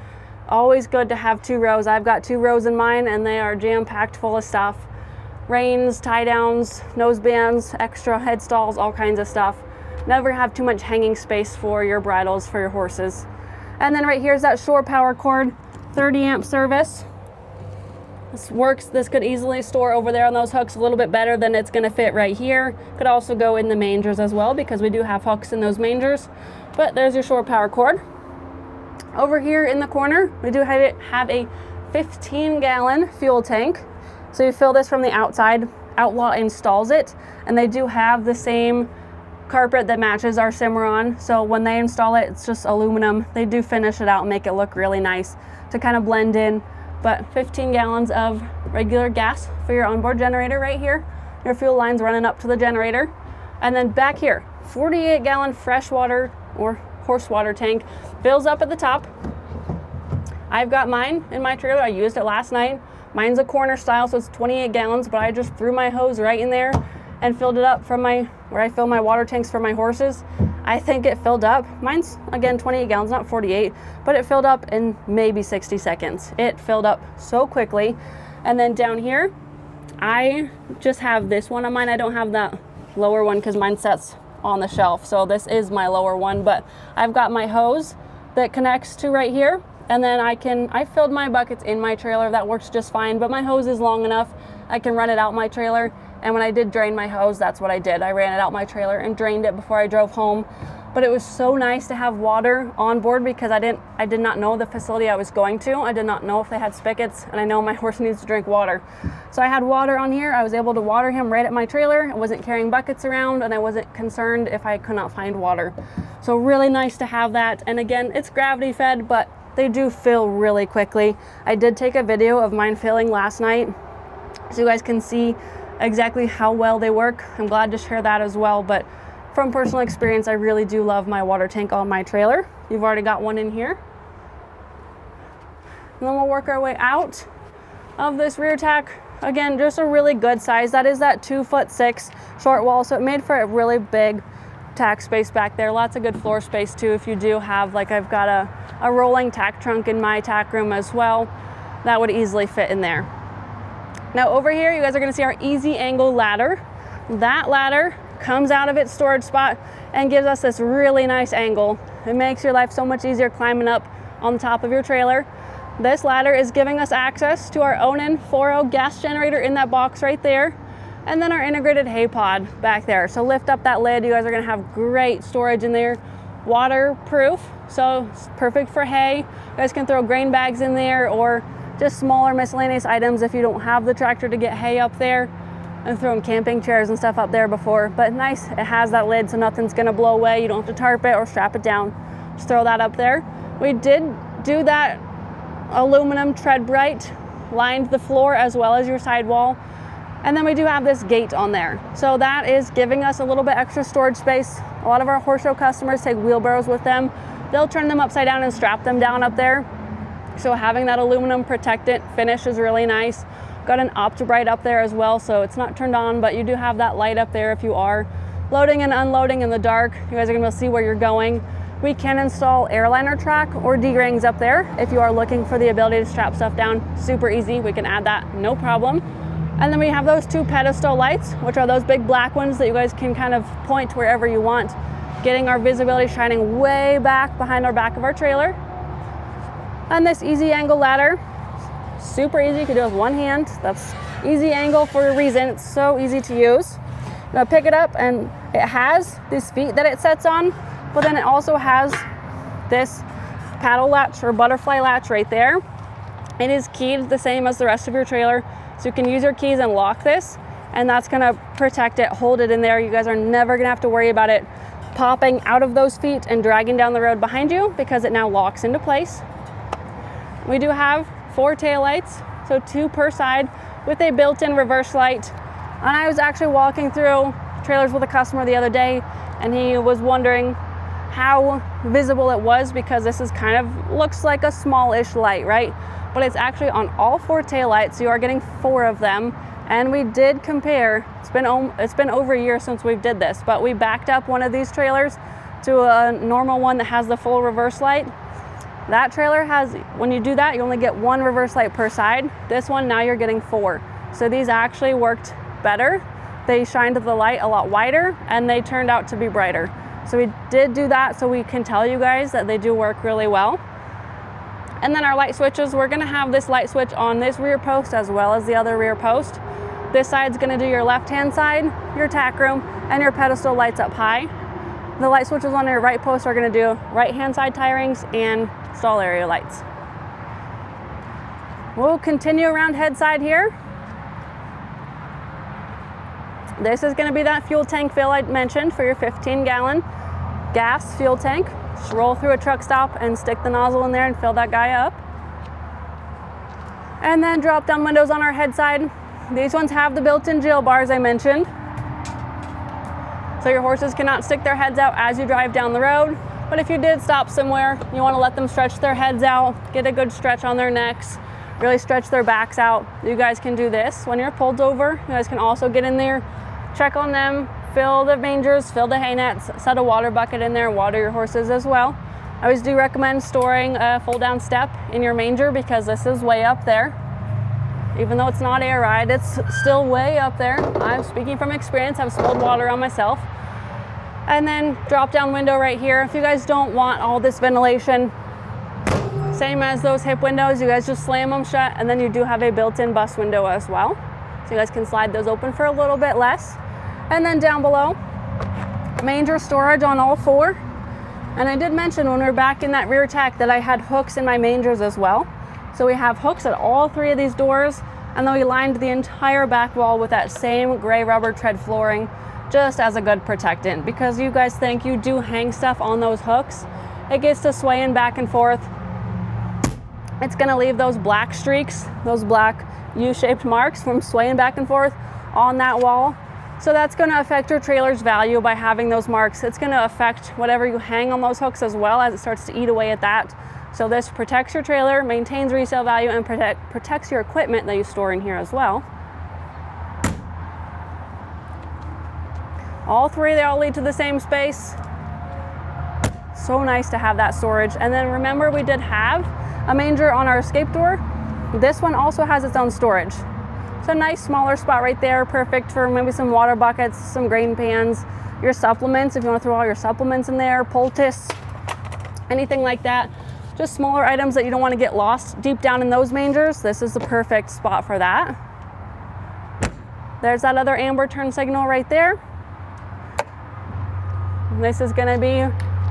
Always good to have 2 rows. I've got 2 rows in mine and they are jam-packed full of stuff. Reins, tie downs, nose bands, extra head stalls, all kinds of stuff. Never have too much hanging space for your bridles for your horses. And then right here is that shore power cord, 30 amp service. This works. This could easily store over there on those hooks a little bit better than it's going to fit right here. Could also go in the mangers as well because we do have hooks in those mangers. But there's your shore power cord. Over here in the corner, we do have a 15-gallon fuel tank. So you fill this from the outside. Outlaw installs it, and they do have the same carpet that matches our Cimarron. So when they install it, it's just aluminum. They do finish it out and make it look really nice to kind of blend in. But 15 gallons of regular gas for your onboard generator right here. Your fuel line's running up to the generator. And then back here, 48-gallon freshwater or horse water tank fills up at the top. I've got mine in my trailer. I used it last night. Mine's a corner style, so it's 28 gallons, but I just threw my hose right in there and filled it up from where I fill my water tanks for my horses. I think it filled up. Mine's, again, 28 gallons, not 48, but it filled up in maybe 60 seconds. It filled up so quickly. And then down here, I just have this one on mine. I don't have that lower one because mine sets on the shelf. So this is my lower one, but I've got my hose that connects to right here. And then I filled my buckets in my trailer. That works just fine, but my hose is long enough. I can run it out my trailer. And when I did drain my hose, that's what I did. I ran it out my trailer and drained it before I drove home. but it was so nice to have water on board because I did not know the facility I was going to. I did not know if they had spigots, and I know my horse needs to drink water. So I had water on here. I was able to water him right at my trailer. I wasn't carrying buckets around, and I wasn't concerned if I could not find water. So really nice to have that. And again, it's gravity fed, but they do fill really quickly. I did take a video of mine filling last night, so you guys can see exactly how well they work. I'm glad to share that as well, but from personal experience, I really do love my water tank on my trailer. You've already got one in here. And then we'll work our way out of this rear tack. Again, just a really good size. That is that 2'6" short wall, so it made for a really big tack space back there. Lots of good floor space too if you do have, like I've got a rolling tack trunk in my tack room as well. That would easily fit in there. Now over here, you guys are gonna see our easy angle ladder. That ladder comes out of its storage spot and gives us this really nice angle. It makes your life so much easier climbing up on the top of your trailer. This ladder is giving us access to our Onan 4.0 gas generator in that box right there, and then our integrated hay pod back there. So lift up that lid, you guys are gonna have great storage in there. Waterproof, so it's perfect for hay. You guys can throw grain bags in there or just smaller miscellaneous items if you don't have the tractor to get hay up there, and throwing camping chairs and stuff up there before. But nice, it has that lid so nothing's gonna blow away. You don't have to tarp it or strap it down. Just throw that up there. We did do that aluminum tread bright, lined the floor as well as your sidewall. And then we do have this gate on there. So that is giving us a little bit extra storage space. A lot of our horse show customers take wheelbarrows with them. They'll turn them upside down and strap them down up there. So having that aluminum protectant finish is really nice. Got an OptiBrite up there as well, so it's not turned on, but you do have that light up there if you are loading and unloading in the dark. You guys are gonna be able to see where you're going. We can install airliner track or D-rings up there if you are looking for the ability to strap stuff down. Super easy, we can add that, no problem. And then we have those two pedestal lights, which are those big black ones that you guys can kind of point wherever you want, getting our visibility shining way back behind our back of our trailer. And this easy angle ladder, super easy, you can do it with one hand. That's easy angle for a reason, it's so easy to use. I'm gonna pick it up, and it has these feet that it sets on, but then it also has this paddle latch or butterfly latch right there. It is keyed the same as the rest of your trailer, so you can use your keys and lock this, and that's gonna protect it, hold it in there. You guys are never gonna have to worry about it popping out of those feet and dragging down the road behind you because it now locks into place. We do have 4 tail lights, so 2 per side with a built-in reverse light. And I was actually walking through trailers with a customer the other day, and he was wondering how visible it was because this is kind of looks like a smallish light, right? But it's actually on all 4 tail lights. So you are getting 4 of them. And we did compare, it's been over a year since we've did this, but we backed up one of these trailers to a normal one that has the full reverse light. That trailer has, when you do that, you only get 1 reverse light per side. This one, now you're getting 4. So these actually worked better. They shined the light a lot wider, and they turned out to be brighter. So we did do that so we can tell you guys that they do work really well. And then our light switches, we're gonna have this light switch on this rear post as well as the other rear post. This side's gonna do your left-hand side, your tack room, and your pedestal lights up high. The light switches on your right post are gonna do right-hand side tie rings and stall area lights. We'll continue around head side here. This is gonna be that fuel tank fill I mentioned for your 15-gallon gas fuel tank. Just roll through a truck stop and stick the nozzle in there and fill that guy up. And then drop down windows on our head side. These ones have the built-in jail bars I mentioned. So your horses cannot stick their heads out as you drive down the road. But if you did stop somewhere, you want to let them stretch their heads out, get a good stretch on their necks, really stretch their backs out. You guys can do this. When you're pulled over, you guys can also get in there, check on them, fill the mangers, fill the hay nets, set a water bucket in there, water your horses as well. I always do recommend storing a fold-down step in your manger because this is way up there. Even though it's not air ride, it's still way up there. I'm speaking from experience, I've spilled water on myself. And then drop down window right here. If you guys don't want all this ventilation, same as those hip windows, you guys just slam them shut, and then you do have a built-in bus window as well. So you guys can slide those open for a little bit less. And then down below, manger storage on all 4. And I did mention when we were back in that rear tack that I had hooks in my mangers as well. So we have hooks at all 3 of these doors, and then we lined the entire back wall with that same gray rubber tread flooring, just as a good protectant, because you guys think you do hang stuff on those hooks, it gets to swaying back and forth. It's gonna leave those black streaks, those black U-shaped marks from swaying back and forth on that wall. So that's gonna affect your trailer's value by having those marks. It's gonna affect whatever you hang on those hooks as well, as it starts to eat away at that. So this protects your trailer, maintains resale value, and protects your equipment that you store in here as well. All 3, they all lead to the same space. So nice to have that storage. And then remember, we did have a manger on our escape door. This one also has its own storage. It's a nice smaller spot right there, perfect for maybe some water buckets, some grain pans, your supplements, if you want to throw all your supplements in there, poultice, anything like that. Just smaller items that you don't want to get lost deep down in those mangers. This is the perfect spot for that. There's that other amber turn signal right there. This is going to be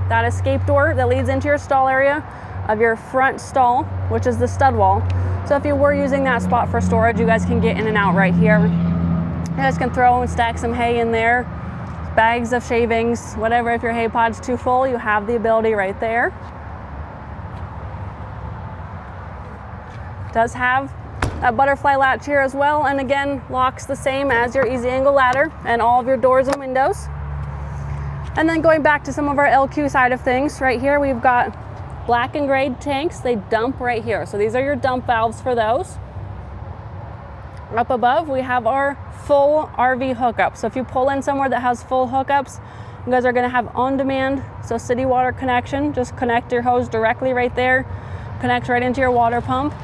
that escape door that leads into your stall area of your front stall, which is the stud wall. So if you were using that spot for storage, you guys can get in and out right here. You guys can throw and stack some hay in there, bags of shavings, whatever. If your hay pod's too full, you have the ability right there. It does have that butterfly latch here as well, and again, locks the same as your easy angle ladder and all of your doors and windows. And then going back to some of our LQ side of things, right here we've got black and gray tanks. They dump right here. So these are your dump valves for those. Up above, we have our full RV hookup. So if you pull in somewhere that has full hookups, you guys are gonna have on-demand, so city water connection. Just connect your hose directly right there, connect right into your water pump.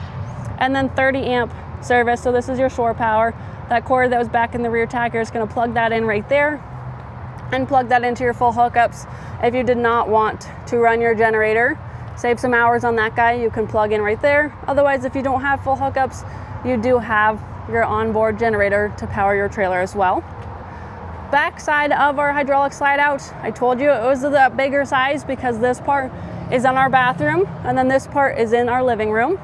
And then 30 amp service. So this is your shore power. That cord that was back in the rear tack, you're just gonna plug that in right there and plug that into your full hookups. If you did not want to run your generator, save some hours on that guy, you can plug in right there. Otherwise, if you don't have full hookups, you do have your onboard generator to power your trailer as well. Back side of our hydraulic slide out, I told you it was the bigger size because this part is in our bathroom and then this part is in our living room.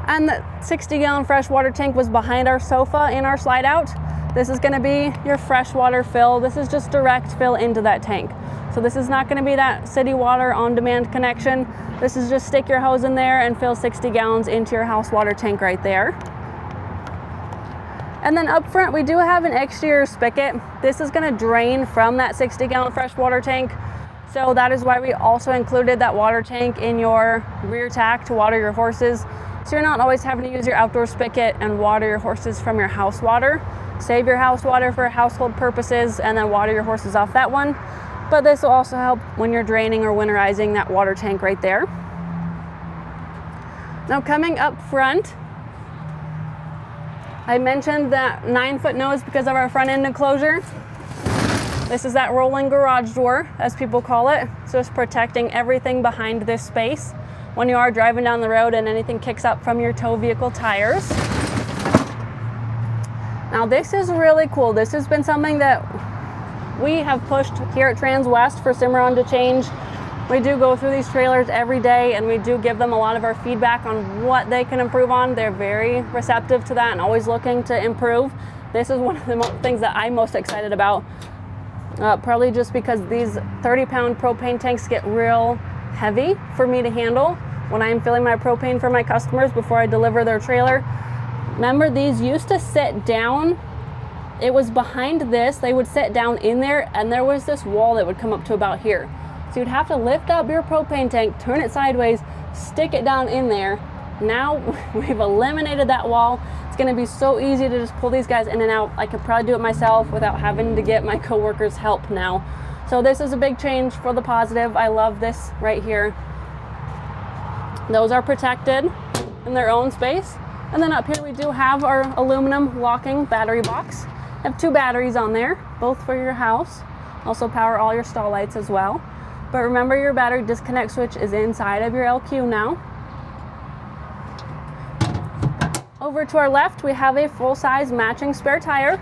And the 60-gallon freshwater tank was behind our sofa in our slide out. This is gonna be your freshwater fill. This is just direct fill into that tank. So this is not gonna be that city water on-demand connection. This is just stick your hose in there and fill 60 gallons into your house water tank right there. And then up front, we do have an exterior spigot. This is gonna drain from that 60-gallon freshwater tank. So that is why we also included that water tank in your rear tack to water your horses. So you're not always having to use your outdoor spigot and water your horses from your house water. Save your house water for household purposes and then water your horses off that one. But this will also help when you're draining or winterizing that water tank right there. Now coming up front, I mentioned that 9-foot nose because of our front end enclosure. This is that rolling garage door, as people call it. So it's protecting everything behind this space when you are driving down the road and anything kicks up from your tow vehicle tires. Now this is really cool. This has been something that we have pushed here at Transwest for Cimarron to change. We do go through these trailers every day and we do give them a lot of our feedback on what they can improve on. They're very receptive to that and always looking to improve. This is one of the things that I'm most excited about. Probably just because these 30-pound propane tanks get real heavy for me to handle when I'm filling my propane for my customers before I deliver their trailer. Remember, these used to sit down. It was behind this. They would sit down in there and there was this wall that would come up to about here. So you'd have to lift up your propane tank, turn it sideways, stick it down in there. Now we've eliminated that wall. It's gonna be so easy to just pull these guys in and out. I could probably do it myself without having to get my coworkers help now. So this is a big change for the positive. I love this right here. Those are protected in their own space. And then up here we do have our aluminum locking battery box. I have 2 batteries on there, both for your house. Also power all your stall lights as well. But remember, your battery disconnect switch is inside of your LQ now. Over to our left, we have a full-size matching spare tire.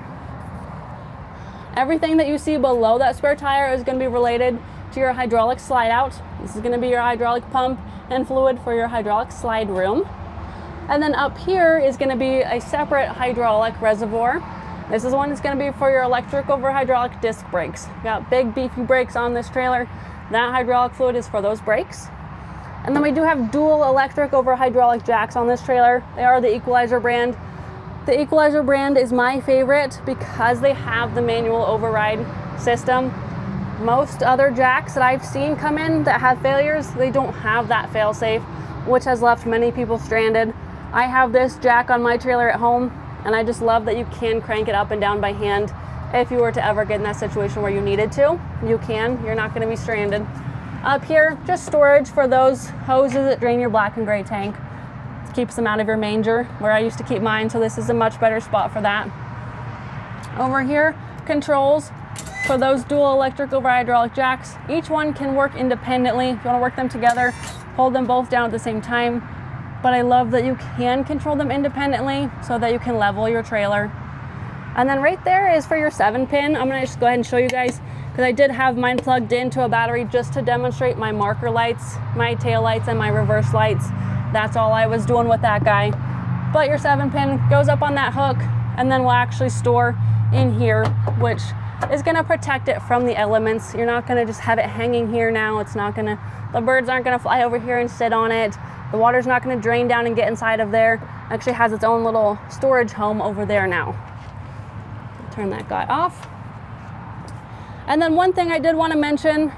Everything that you see below that spare tire is going to be related to your hydraulic slide out. This is going to be your hydraulic pump and fluid for your hydraulic slide room. And then up here is going to be a separate hydraulic reservoir. This is one that's going to be for your electric over hydraulic disc brakes. Got big beefy brakes on this trailer. That hydraulic fluid is for those brakes. And then we do have dual electric over hydraulic jacks on this trailer. They are the Equalizer brand. The Equalizer brand is my favorite because they have the manual override system. Most other jacks that I've seen come in that have failures, they don't have that fail-safe, which has left many people stranded. I have this jack on my trailer at home, and I just love that you can crank it up and down by hand. If you were to ever get in that situation where you needed to, you can. You're not going to be stranded. Up here, just storage for those hoses that drain your black and gray tank. Keeps them out of your manger, where I used to keep mine, so this is a much better spot for that. Over here, controls for those dual electric over hydraulic jacks. Each one can work independently. If you want to work them together, hold them both down at the same time. But I love that you can control them independently so that you can level your trailer. And then right there is for your 7-pin. I'm going to just go ahead and show you guys, because I did have mine plugged into a battery just to demonstrate my marker lights, my tail lights, and my reverse lights. That's all I was doing with that guy. But your 7-pin goes up on that hook and then will actually store in here, which is going to protect it from the elements. You're not going to just have it hanging here now. It's not going to, the birds aren't going to fly over here and sit on it. The water's not going to drain down and get inside of there. It actually has its own little storage home over there now. Turn that guy off. And then one thing I did want to mention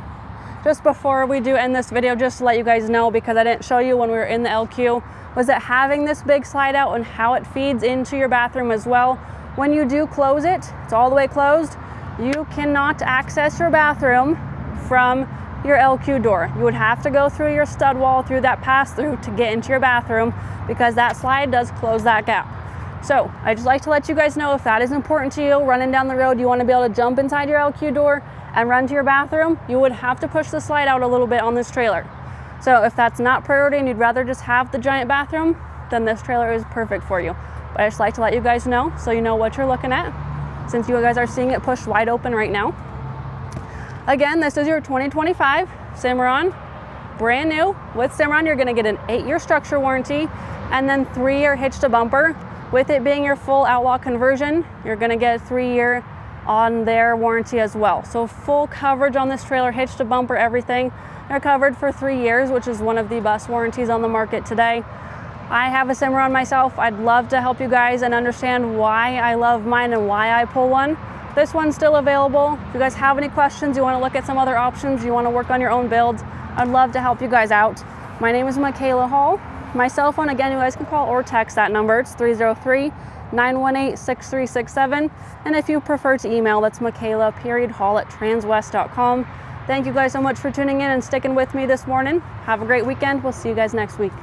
just before we do end this video, just to let you guys know, because I didn't show you when we were in the LQ, was that having this big slide out and how it feeds into your bathroom as well. When you do close it, it's all the way closed, you cannot access your bathroom from your LQ door. You would have to go through your stud wall, through that pass-through to get into your bathroom, because that slide does close that gap. So I just like to let you guys know, if that is important to you, running down the road, you want to be able to jump inside your LQ door and run to your bathroom, you would have to push the slide out a little bit on this trailer. So if that's not priority and you'd rather just have the giant bathroom, then this trailer is perfect for you. But I just like to let you guys know, so you know what you're looking at, since you guys are seeing it pushed wide open right now. Again, this is your 2025 Cimarron, brand new. With Cimarron, you're gonna get an 8-year structure warranty and then 3-year hitch to bumper. With it being your full Outlaw conversion, you're gonna get a 3-year on their warranty as well. So full coverage on this trailer, hitch to bumper, everything. They're covered for 3 years, which is one of the best warranties on the market today. I have a Cimarron myself. I'd love to help you guys and understand why I love mine and why I pull one. This one's still available. If you guys have any questions, you want to look at some other options, you want to work on your own builds, I'd love to help you guys out. My name is Michaela Hall. My cell phone, again, you guys can call or text that number. It's 303-918-6367. And if you prefer to email, that's michaela.hall@transwest.com. Thank you guys so much for tuning in and sticking with me this morning. Have a great weekend. We'll see you guys next week.